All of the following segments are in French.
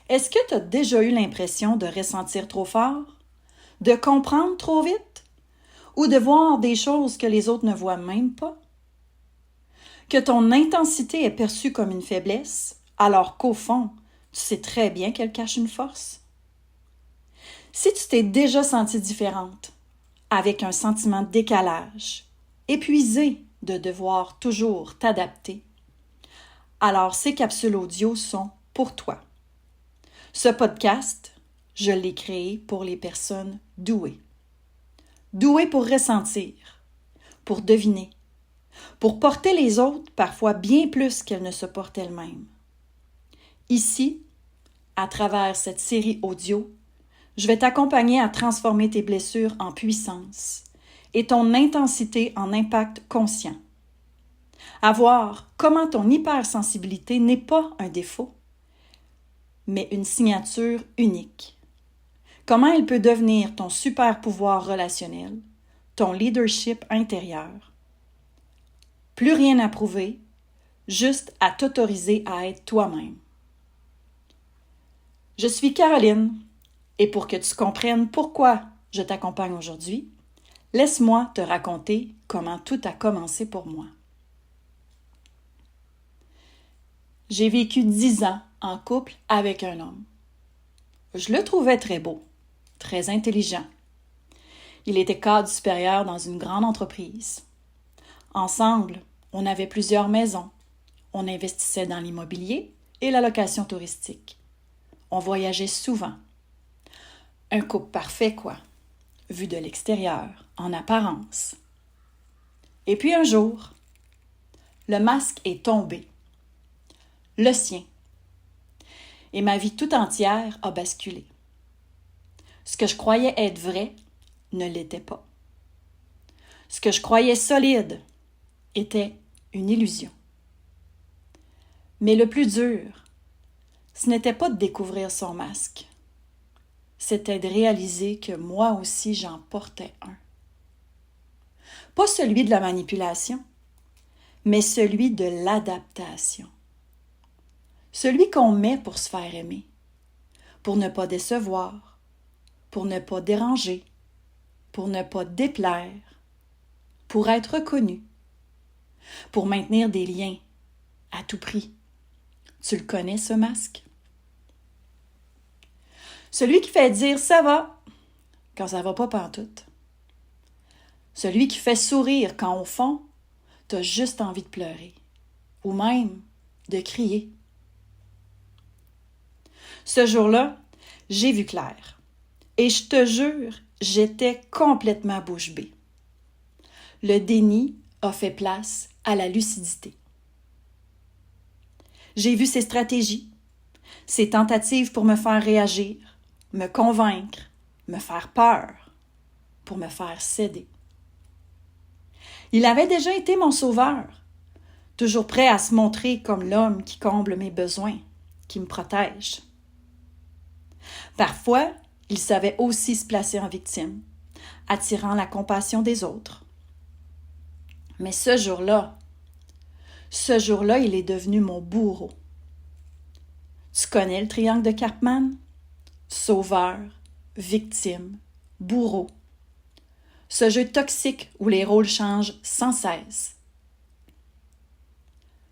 Est-ce que tu as déjà eu l'impression de ressentir trop fort, de comprendre trop vite ou de voir des choses que les autres ne voient même pas? Que ton intensité est perçue comme une faiblesse, alors qu'au fond, tu sais très bien qu'elle cache une force? Si tu t'es déjà sentie différente, avec un sentiment de décalage, épuisée de devoir toujours t'adapter, alors ces capsules audio sont pour toi. Ce podcast, je l'ai créé pour les personnes douées. Douées pour ressentir, pour deviner, pour porter les autres parfois bien plus qu'elles ne se portent elles-mêmes. Ici, à travers cette série audio, je vais t'accompagner à transformer tes blessures en puissance et ton intensité en impact conscient. À voir comment ton hypersensibilité n'est pas un défaut, mais une signature unique. Comment elle peut devenir ton super pouvoir relationnel, ton leadership intérieur. Plus rien à prouver, juste à t'autoriser à être toi-même. Je suis Caroline, et pour que tu comprennes pourquoi je t'accompagne aujourd'hui, laisse-moi te raconter comment tout a commencé pour moi. J'ai vécu 10 ans en couple avec un homme. Je le trouvais très beau, très intelligent. Il était cadre supérieur dans une grande entreprise. Ensemble, on avait plusieurs maisons. On investissait dans l'immobilier et la location touristique. On voyageait souvent. Un couple parfait, quoi, vu de l'extérieur, en apparence. Et puis un jour, le masque est tombé. Le sien. Et ma vie tout entière a basculé. Ce que je croyais être vrai ne l'était pas. Ce que je croyais solide était une illusion. Mais le plus dur, ce n'était pas de découvrir son masque. C'était de réaliser que moi aussi j'en portais un. Pas celui de la manipulation, mais celui de l'adaptation. Celui qu'on met pour se faire aimer, pour ne pas décevoir, pour ne pas déranger, pour ne pas déplaire, pour être reconnu, pour maintenir des liens à tout prix. Tu le connais, ce masque? Celui qui fait dire « ça va » quand ça va pas pantoute. Celui qui fait sourire quand au fond, t'as juste envie de pleurer ou même de crier. Ce jour-là, j'ai vu clair et je te jure, j'étais complètement bouche bée. Le déni a fait place à la lucidité. J'ai vu ses stratégies, ses tentatives pour me faire réagir, me convaincre, me faire peur, pour me faire céder. Il avait déjà été mon sauveur, toujours prêt à se montrer comme l'homme qui comble mes besoins, qui me protège. Parfois, il savait aussi se placer en victime, attirant la compassion des autres. Mais ce jour-là, il est devenu mon bourreau. Tu connais le triangle de Karpman? Sauveur, victime, bourreau. Ce jeu toxique où les rôles changent sans cesse.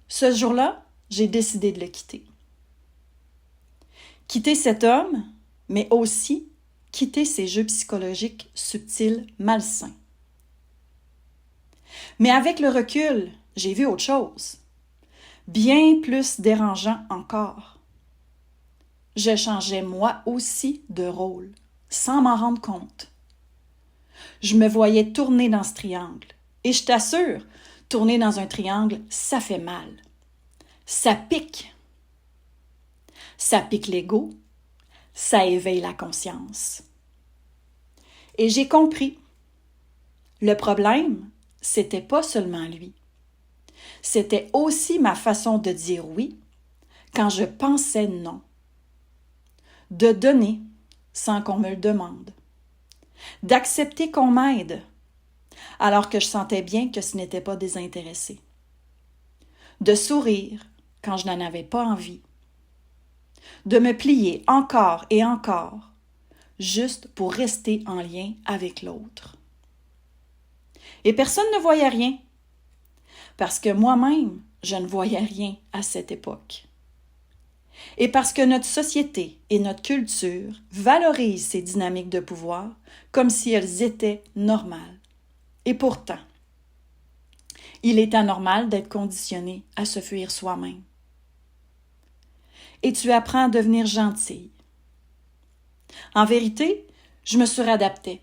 Ce jour-là, j'ai décidé de le quitter. Quitter cet homme, mais aussi quitter ces jeux psychologiques subtils, malsains. Mais avec le recul, j'ai vu autre chose, bien plus dérangeant encore. Je changeais moi aussi de rôle, sans m'en rendre compte. Je me voyais tourner dans ce triangle. Et je t'assure, tourner dans un triangle, ça fait mal. Ça pique. Ça pique l'ego. Ça éveille la conscience. Et j'ai compris. Le problème, c'était pas seulement lui. C'était aussi ma façon de dire oui quand je pensais non. De donner sans qu'on me le demande. D'accepter qu'on m'aide, alors que je sentais bien que ce n'était pas désintéressé. De sourire quand je n'en avais pas envie. de me plier encore et encore, juste pour rester en lien avec l'autre. Et personne ne voyait rien, parce que moi-même, je ne voyais rien à cette époque. Et parce que notre société et notre culture valorisent ces dynamiques de pouvoir comme si elles étaient normales. Et pourtant, il est anormal d'être conditionné à se fuir soi-même. Et tu apprends à devenir gentille. En vérité, je me suradaptais.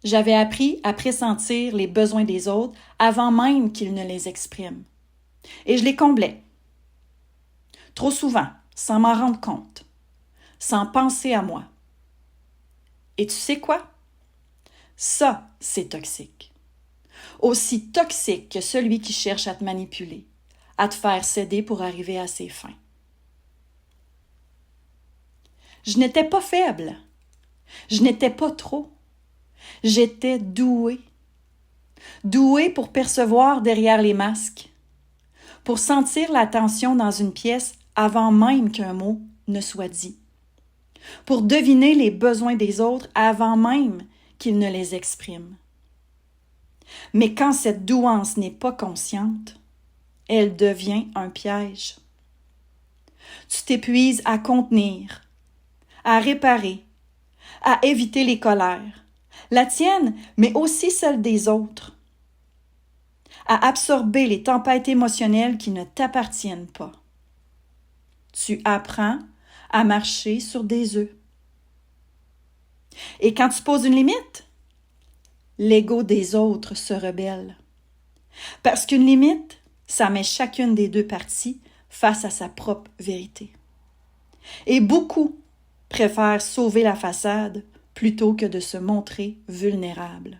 J'avais appris à pressentir les besoins des autres avant même qu'ils ne les expriment. Et je les comblais. Trop souvent, sans m'en rendre compte, sans penser à moi. Et tu sais quoi? Ça, c'est toxique. Aussi toxique que celui qui cherche à te manipuler, à te faire céder pour arriver à ses fins. Je n'étais pas faible. Je n'étais pas trop. J'étais douée. Douée pour percevoir derrière les masques, pour sentir la tension dans une pièce avant même qu'un mot ne soit dit, pour deviner les besoins des autres avant même qu'ils ne les expriment. Mais quand cette douance n'est pas consciente, elle devient un piège. Tu t'épuises à contenir, à réparer, à éviter les colères, la tienne, mais aussi celle des autres, à absorber les tempêtes émotionnelles qui ne t'appartiennent pas. Tu apprends à marcher sur des œufs. Et quand tu poses une limite, l'ego des autres se rebelle. Parce qu'une limite, ça met chacune des deux parties face à sa propre vérité. Et beaucoup préfèrent sauver la façade plutôt que de se montrer vulnérable.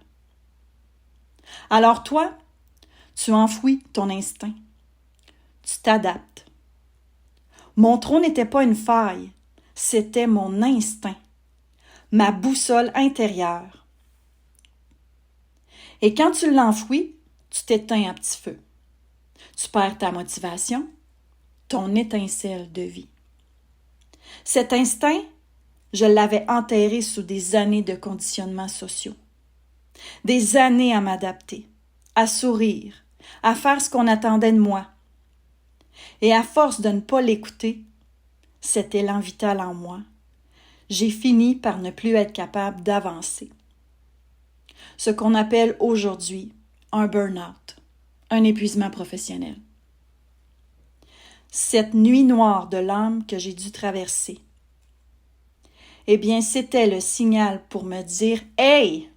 Alors toi, tu enfouis ton instinct. Tu t'adaptes. Mon trop n'était pas une faille, c'était mon instinct, ma boussole intérieure. Et quand tu l'enfouis, tu t'éteins à petit feu. Tu perds ta motivation, ton étincelle de vie. Cet instinct, je l'avais enterré sous des années de conditionnements sociaux. Des années à m'adapter, à sourire, à faire ce qu'on attendait de moi. Et à force de ne pas l'écouter, cet élan vital en moi, j'ai fini par ne plus être capable d'avancer. Ce qu'on appelle aujourd'hui un burn-out, un épuisement professionnel. Cette nuit noire de l'âme que j'ai dû traverser, eh bien, c'était le signal pour me dire « Hey,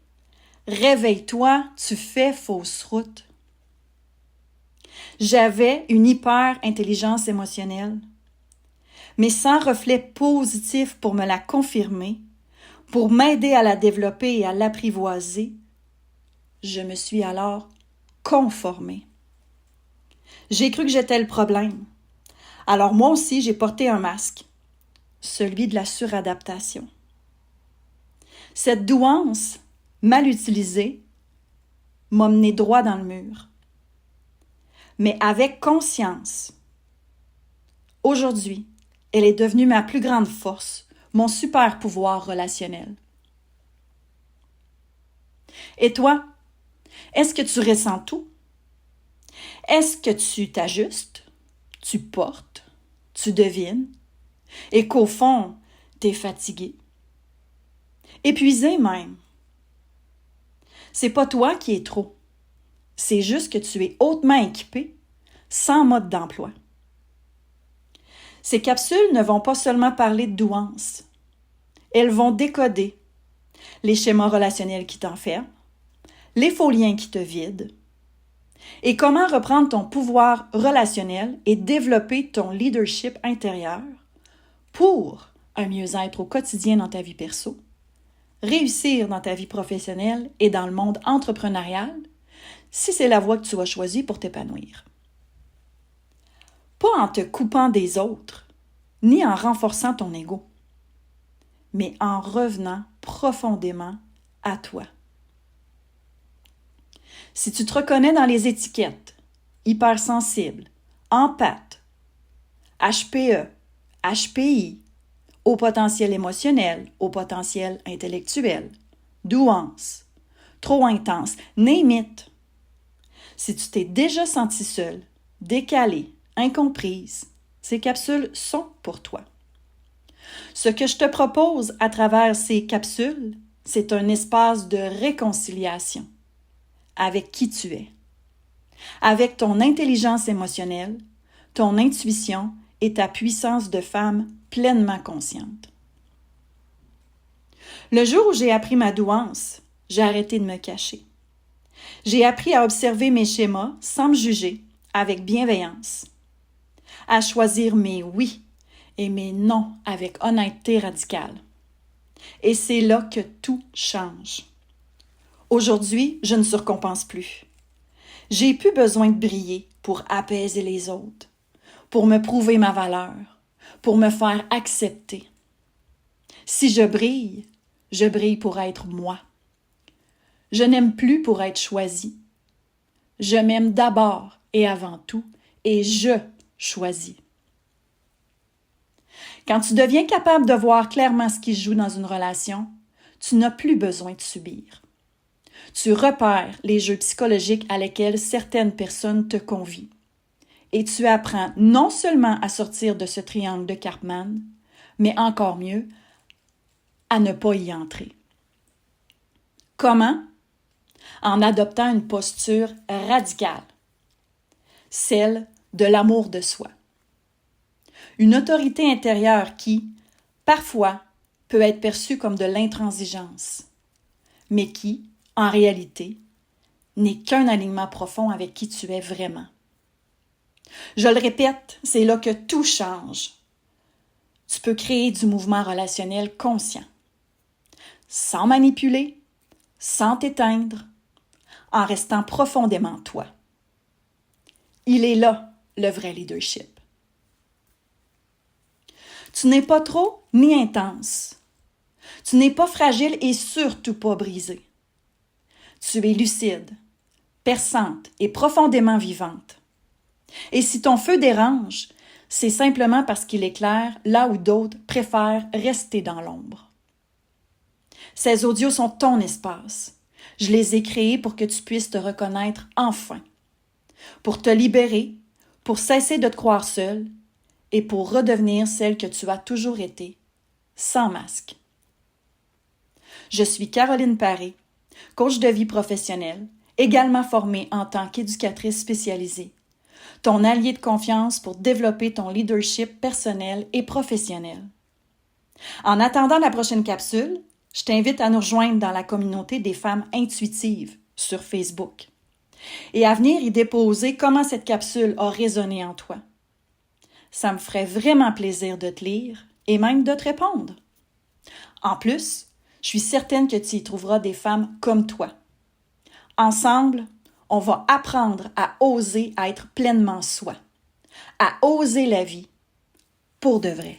réveille-toi, tu fais fausse route. » J'avais une hyper-intelligence émotionnelle, mais sans reflet positif pour me la confirmer, pour m'aider à la développer et à l'apprivoiser, je me suis alors conformée. J'ai cru que j'étais le problème. Alors moi aussi, j'ai porté un masque, celui de la suradaptation. Cette douance, mal utilisée, m'a mené droit dans le mur. Mais avec conscience, aujourd'hui, elle est devenue ma plus grande force, mon super pouvoir relationnel. Et toi, est-ce que tu ressens tout? Est-ce que tu t'ajustes, tu portes, tu devines, et qu'au fond, t'es fatigué? Épuisé même. C'est pas toi qui es trop. C'est juste que tu es hautement équipé, sans mode d'emploi. Ces capsules ne vont pas seulement parler de douance. Elles vont décoder les schémas relationnels qui t'enferment, les faux liens qui te vident, et comment reprendre ton pouvoir relationnel et développer ton leadership intérieur pour un mieux-être au quotidien dans ta vie perso, réussir dans ta vie professionnelle et dans le monde entrepreneurial, si c'est la voie que tu as choisie pour t'épanouir. Pas en te coupant des autres, ni en renforçant ton ego, mais en revenant profondément à toi. Si tu te reconnais dans les étiquettes, hypersensible, empathe, HPE, HPI, haut potentiel émotionnel, haut potentiel intellectuel, douance, trop intense, name it. Si tu t'es déjà senti seule, décalée, incomprise, ces capsules sont pour toi. Ce que je te propose à travers ces capsules, c'est un espace de réconciliation avec qui tu es, avec ton intelligence émotionnelle, ton intuition et ta puissance de femme pleinement consciente. Le jour où j'ai appris ma douance, j'ai arrêté de me cacher. J'ai appris à observer mes schémas sans me juger, avec bienveillance, à choisir mes oui et mes non avec honnêteté radicale. Et c'est là que tout change. Aujourd'hui, je ne surcompense plus. J'ai plus besoin de briller pour apaiser les autres, pour me prouver ma valeur, pour me faire accepter. Si je brille pour être moi. Je n'aime plus pour être choisie. Je m'aime d'abord et avant tout, et je choisis. Quand tu deviens capable de voir clairement ce qui se joue dans une relation, tu n'as plus besoin de subir. Tu repères les jeux psychologiques à lesquels certaines personnes te convient. Et tu apprends non seulement à sortir de ce triangle de Karpman, mais encore mieux, à ne pas y entrer. Comment? En adoptant une posture radicale, celle de l'amour de soi. Une autorité intérieure qui, parfois, peut être perçue comme de l'intransigeance, mais qui, en réalité, n'est qu'un alignement profond avec qui tu es vraiment. Je le répète, c'est là que tout change. Tu peux créer du mouvement relationnel conscient, sans manipuler, sans t'éteindre, en restant profondément toi. Il est là, le vrai leadership. Tu n'es pas trop ni intense. Tu n'es pas fragile et surtout pas brisée. Tu es lucide, perçante et profondément vivante. Et si ton feu dérange, c'est simplement parce qu'il éclaire là où d'autres préfèrent rester dans l'ombre. Ces audios sont ton espace. Je les ai créés pour que tu puisses te reconnaître enfin, pour te libérer, pour cesser de te croire seule et pour redevenir celle que tu as toujours été, sans masque. Je suis Caroline Paré, coach de vie professionnelle, également formée en tant qu'éducatrice spécialisée, ton allié de confiance pour développer ton leadership personnel et professionnel. En attendant la prochaine capsule, je t'invite à nous rejoindre dans la communauté des femmes intuitives sur Facebook et à venir y déposer comment cette capsule a résonné en toi. Ça me ferait vraiment plaisir de te lire et même de te répondre. En plus, je suis certaine que tu y trouveras des femmes comme toi. Ensemble, on va apprendre à oser être pleinement soi, à oser la vie pour de vrai.